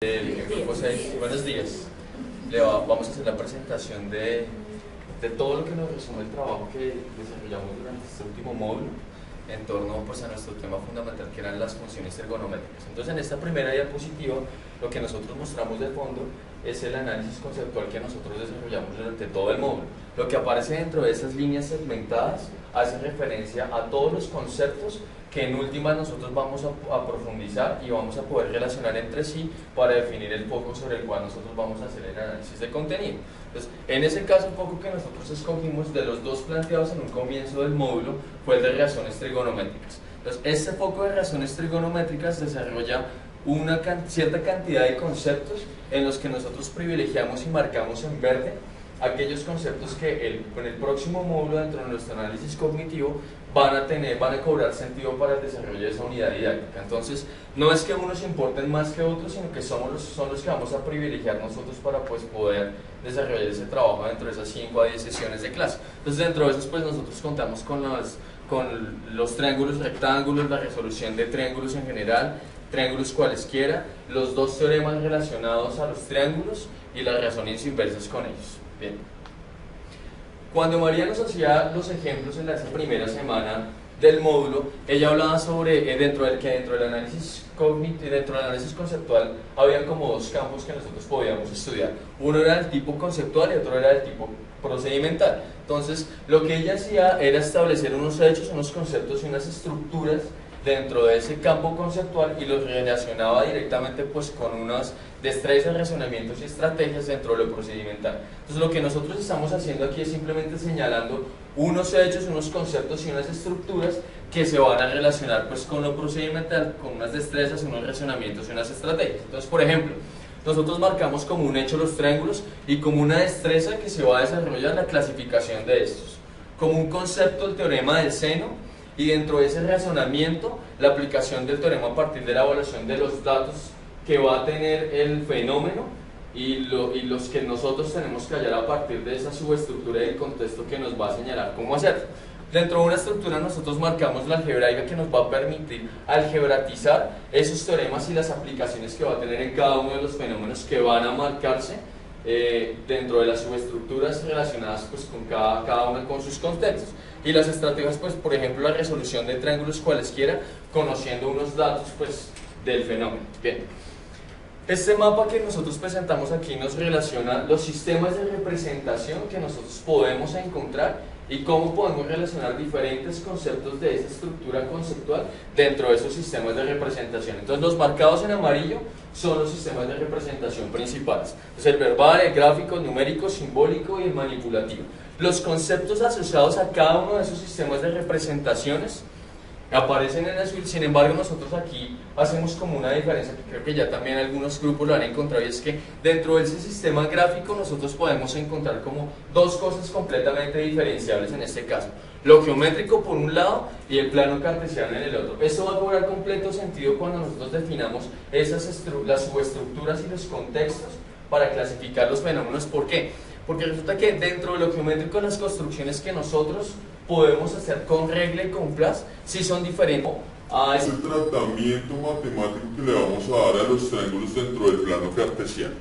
Grupo 6, buenos días. Vamos a hacer la presentación de todo lo que nos resume el trabajo que desarrollamos durante este último módulo en torno pues, a nuestro tema fundamental, que eran las funciones trigonométricas. Entonces, en esta primera diapositiva, lo que nosotros mostramos de fondo es el análisis conceptual que nosotros desarrollamos durante todo el módulo. Lo que aparece dentro de esas líneas segmentadas hace referencia a todos los conceptos que en última nosotros vamos a profundizar y vamos a poder relacionar entre sí para definir el foco sobre el cual nosotros vamos a hacer el análisis de contenido. Entonces, en ese caso, el foco que nosotros escogimos de los dos planteados en un comienzo del módulo fue el de razones trigonométricas. Entonces, este foco de razones trigonométricas desarrolla una cierta cantidad de conceptos en los que nosotros privilegiamos y marcamos en verde aquellos conceptos que en el próximo módulo dentro de nuestro análisis cognitivo van a cobrar sentido para el desarrollo de esa unidad didáctica. Entonces, no es que unos importen más que otros, sino que son los que vamos a privilegiar nosotros para pues, poder desarrollar ese trabajo dentro de esas 5 a 10 sesiones de clase. Entonces, dentro de esos, pues nosotros contamos con los triángulos rectángulos, la resolución de triángulos en general, triángulos cualesquiera, los dos teoremas relacionados a los triángulos y las razones inversas con ellos. Bien. Cuando María nos hacía los ejemplos en esa primera semana del módulo, ella hablaba sobre dentro del análisis cognitivo, dentro del análisis conceptual, había como dos campos que nosotros podíamos estudiar. Uno era el tipo conceptual y otro era el tipo procedimental. Entonces, lo que ella hacía era establecer unos hechos, unos conceptos y unas estructuras dentro de ese campo conceptual y los relacionaba directamente pues, con unas destrezas, razonamientos y estrategias dentro de lo procedimental. Entonces lo que nosotros estamos haciendo aquí es simplemente señalando unos hechos, unos conceptos y unas estructuras que se van a relacionar pues, con lo procedimental, con unas destrezas, unos razonamientos y unas estrategias. Entonces, por ejemplo, nosotros marcamos como un hecho los triángulos y como una destreza que se va a desarrollar la clasificación de estos. Como un concepto el teorema del seno, y dentro de ese razonamiento la aplicación del teorema a partir de la evaluación de los datos que va a tener el fenómeno y los que nosotros tenemos que hallar a partir de esa subestructura y el contexto que nos va a señalar cómo hacerlo. Dentro de una estructura nosotros marcamos la algebraica que nos va a permitir algebratizar esos teoremas y las aplicaciones que va a tener en cada uno de los fenómenos que van a marcarse dentro de las subestructuras relacionadas pues, con cada una con sus contextos. Y las estrategias, pues, por ejemplo, la resolución de triángulos cualesquiera, conociendo unos datos pues, del fenómeno. Bien. Este mapa que nosotros presentamos aquí nos relaciona los sistemas de representación que nosotros podemos encontrar y cómo podemos relacionar diferentes conceptos de esa estructura conceptual dentro de esos sistemas de representación. Entonces los marcados en amarillo son los sistemas de representación principales. Entonces el verbal, el gráfico, el numérico, simbólico y el manipulativo. Los conceptos asociados a cada uno de esos sistemas de representaciones aparecen en azul. Sin embargo, nosotros aquí hacemos como una diferencia que creo que ya también algunos grupos lo han encontrado, y es que dentro de ese sistema gráfico nosotros podemos encontrar como dos cosas completamente diferenciables en este caso: lo geométrico por un lado y el plano cartesiano en el otro. Esto va a cobrar completo sentido cuando nosotros definamos las subestructuras y los contextos para clasificar los fenómenos. ¿Por qué? Porque resulta que dentro de lo geométrico las construcciones que nosotros podemos hacer con regla y con flash sí son diferentes a ese tratamiento matemático que le vamos a dar a los triángulos dentro del plano cartesiano.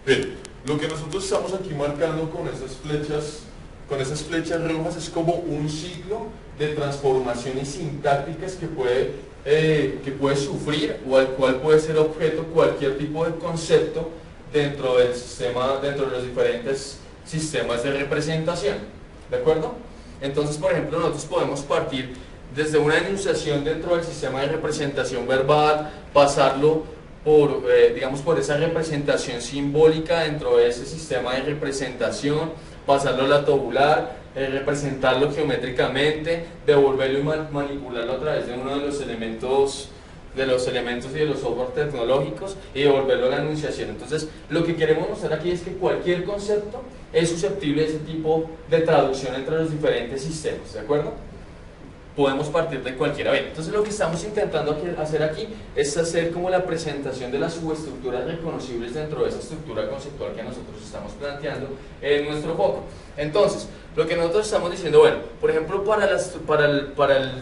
Bien, lo que nosotros estamos aquí marcando con esas flechas rojas es como un ciclo de transformaciones sintácticas que puede sufrir o al cual puede ser objeto cualquier tipo de concepto dentro del sistema, dentro de los diferentes sistemas de representación, ¿de acuerdo? Entonces, por ejemplo, nosotros podemos partir desde una enunciación dentro del sistema de representación verbal, pasarlo por, digamos, por esa representación simbólica dentro de ese sistema de representación, pasarlo a la tabular, representarlo geométricamente, devolverlo y manipularlo a través de uno de los elementos y de los software tecnológicos y devolverlo a la enunciación. Entonces, lo que queremos mostrar aquí es que cualquier concepto es susceptible de ese tipo de traducción entre los diferentes sistemas, ¿de acuerdo? Podemos partir de cualquiera. Bien, entonces lo que estamos intentando hacer aquí es hacer como la presentación de las subestructuras reconocibles dentro de esa estructura conceptual que nosotros estamos planteando en nuestro foco. Entonces, lo que nosotros estamos diciendo, bueno, por ejemplo, para el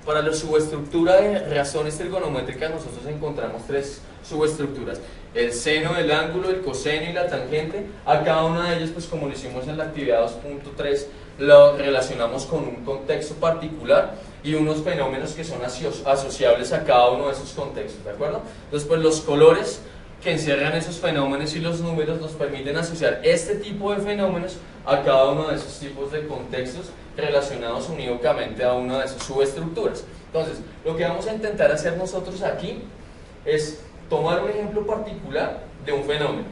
Para la subestructura de razones trigonométricas nosotros encontramos tres subestructuras: el seno, el ángulo, el coseno y la tangente. A cada una de ellas, pues como lo hicimos en la actividad 2.3, lo relacionamos con un contexto particular y unos fenómenos que son asociables a cada uno de esos contextos, ¿de acuerdo? Entonces, pues los colores que encierran esos fenómenos y los números nos permiten asociar este tipo de fenómenos a cada uno de esos tipos de contextos relacionados unívocamente a una de esas subestructuras. Entonces, lo que vamos a intentar hacer nosotros aquí es tomar un ejemplo particular de un fenómeno,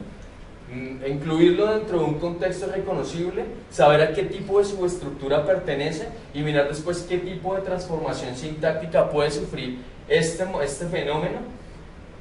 incluirlo dentro de un contexto reconocible, saber a qué tipo de subestructura pertenece y mirar después qué tipo de transformación sintáctica puede sufrir este fenómeno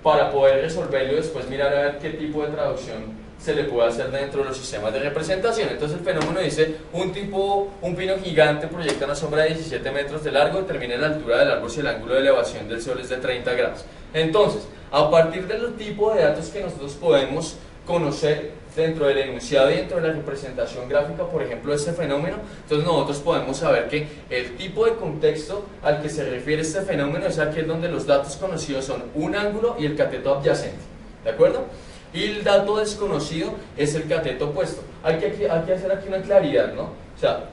para poder resolverlo y después mirar a ver qué tipo de traducción se le puede hacer dentro de los sistemas de representación. Entonces el fenómeno dice: un pino gigante proyecta una sombra de 17 metros de largo, determina la altura del árbol si el ángulo de elevación del sol es de 30 grados. Entonces, a partir del tipo de datos que nosotros podemos conocer dentro del enunciado y dentro de la representación gráfica, por ejemplo, de este fenómeno, entonces nosotros podemos saber que el tipo de contexto al que se refiere este fenómeno es aquel donde los datos conocidos son un ángulo y el cateto adyacente, ¿de acuerdo? Y el dato desconocido es el cateto opuesto. Hay que hacer aquí una claridad, ¿no? O sea,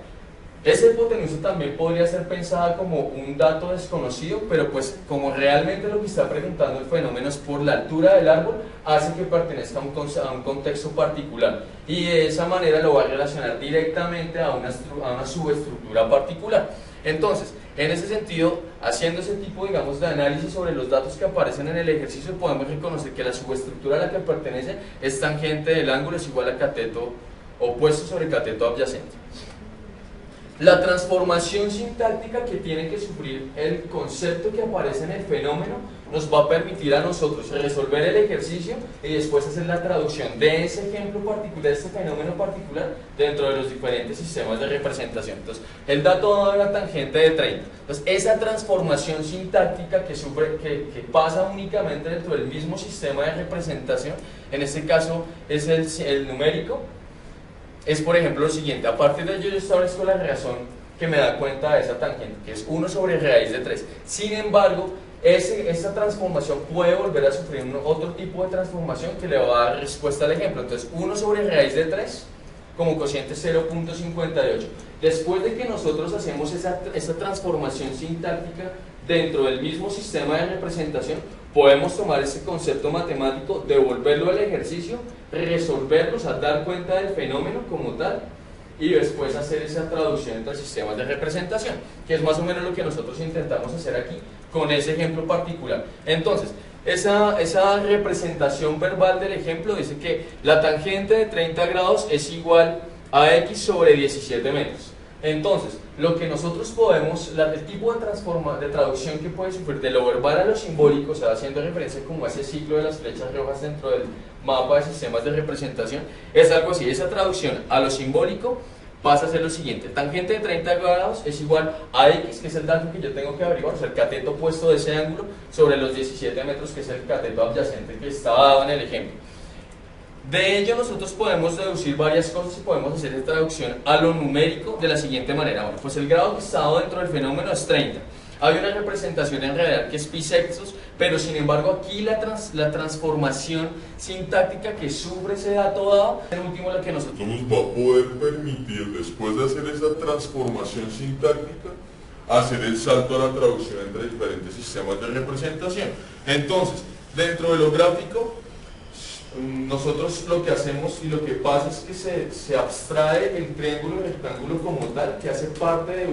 esa hipotenusa también podría ser pensada como un dato desconocido, pero pues como realmente lo que está preguntando el fenómeno es por la altura del árbol, hace que pertenezca a un contexto particular y de esa manera lo va a relacionar directamente a una subestructura particular. Entonces, en ese sentido, haciendo ese tipo, digamos, de análisis sobre los datos que aparecen en el ejercicio, podemos reconocer que la subestructura a la que pertenece es tangente del ángulo es igual a cateto opuesto sobre cateto adyacente. La transformación sintáctica que tiene que sufrir el concepto que aparece en el fenómeno nos va a permitir a nosotros resolver el ejercicio y después hacer la traducción de ese ejemplo particular, de este fenómeno particular, dentro de los diferentes sistemas de representación. Entonces, el dato da una tangente de 30. Entonces, esa transformación sintáctica que pasa únicamente dentro del mismo sistema de representación, en este caso es el numérico, es por ejemplo lo siguiente: a partir de ello yo establezco la razón que me da cuenta de esa tangente, que es 1 sobre raíz de 3. Sin embargo, esta transformación puede volver a sufrir otro tipo de transformación que le va a dar respuesta al ejemplo. Entonces, 1 sobre raíz de 3 como cociente 0.58. Después de que nosotros hacemos esa transformación sintáctica dentro del mismo sistema de representación, podemos tomar ese concepto matemático, devolverlo al ejercicio, resolverlo, o sea, dar cuenta del fenómeno como tal, y después hacer esa traducción entre sistemas de representación, que es más o menos lo que nosotros intentamos hacer aquí con ese ejemplo particular. Entonces, esa representación verbal del ejemplo dice que la tangente de 30 grados es igual a x sobre 17 metros. Entonces, lo que nosotros podemos, el tipo de traducción que puede sufrir de lo verbal a lo simbólico, o sea, haciendo referencia como a ese ciclo de las flechas rojas dentro del mapa de sistemas de representación, es algo así. Esa traducción a lo simbólico pasa a ser lo siguiente: tangente de 30 grados es igual a x, que es el dato que yo tengo que averiguar, o sea, el cateto opuesto de ese ángulo, sobre los 17 metros, que es el cateto adyacente que está dado en el ejemplo. De ello nosotros podemos deducir varias cosas y podemos hacer esta traducción a lo numérico de la siguiente manera. Bueno, pues el grado que está dado dentro del fenómeno es 30. Hay una representación en realidad que es pi sextos, pero sin embargo aquí la transformación sintáctica que sufre ese dato dado, en último lo que nosotros nos va a poder permitir, después de hacer esa transformación sintáctica, hacer el salto a la traducción entre diferentes sistemas de representación. Entonces, dentro de lo gráfico, nosotros lo que hacemos y lo que pasa es que se abstrae el triángulo y el rectángulo como tal, que hace parte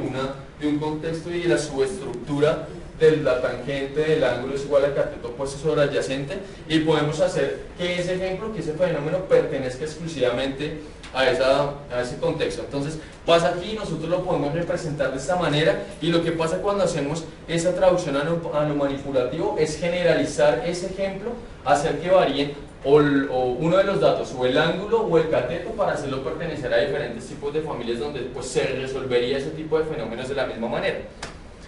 de un contexto y de la subestructura de la tangente del ángulo es igual al cateto opuesto sobre adyacente, y podemos hacer que ese ejemplo, que ese fenómeno pertenezca exclusivamente a ese contexto. Entonces pasa aquí, nosotros lo podemos representar de esta manera, y lo que pasa cuando hacemos esa traducción a lo manipulativo es generalizar ese ejemplo, hacer que varíen o uno de los datos, o el ángulo o el cateto, para hacerlo pertenecer a diferentes tipos de familias donde pues, se resolvería ese tipo de fenómenos de la misma manera.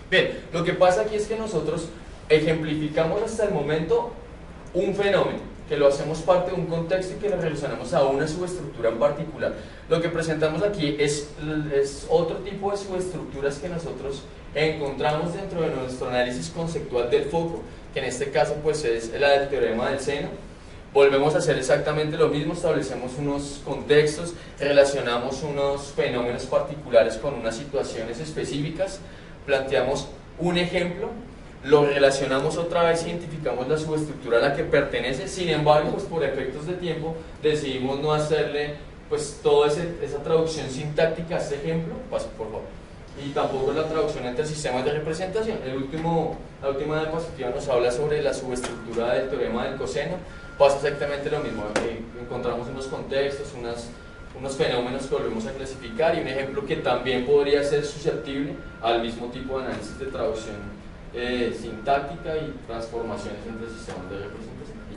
Bien, lo que pasa aquí es que nosotros ejemplificamos hasta el momento un fenómeno, que lo hacemos parte de un contexto y que lo relacionamos a una subestructura en particular. Lo que presentamos aquí es otro tipo de subestructuras que nosotros encontramos dentro de nuestro análisis conceptual del foco, que en este caso pues es la del teorema del seno, volvemos a hacer exactamente lo mismo, establecemos unos contextos, relacionamos unos fenómenos particulares con unas situaciones específicas, planteamos un ejemplo, lo relacionamos otra vez, identificamos la subestructura a la que pertenece, sin embargo, pues por efectos de tiempo decidimos no hacerle pues toda esa traducción sintáctica a este ejemplo, paso por favor, y tampoco la traducción entre sistemas de representación. La última diapositiva nos habla sobre la subestructura del teorema del coseno, pasa exactamente lo mismo, encontramos unos contextos, unos fenómenos que volvemos a clasificar y un ejemplo que también podría ser susceptible al mismo tipo de análisis de traducción sintáctica y transformaciones entre sistemas de representación.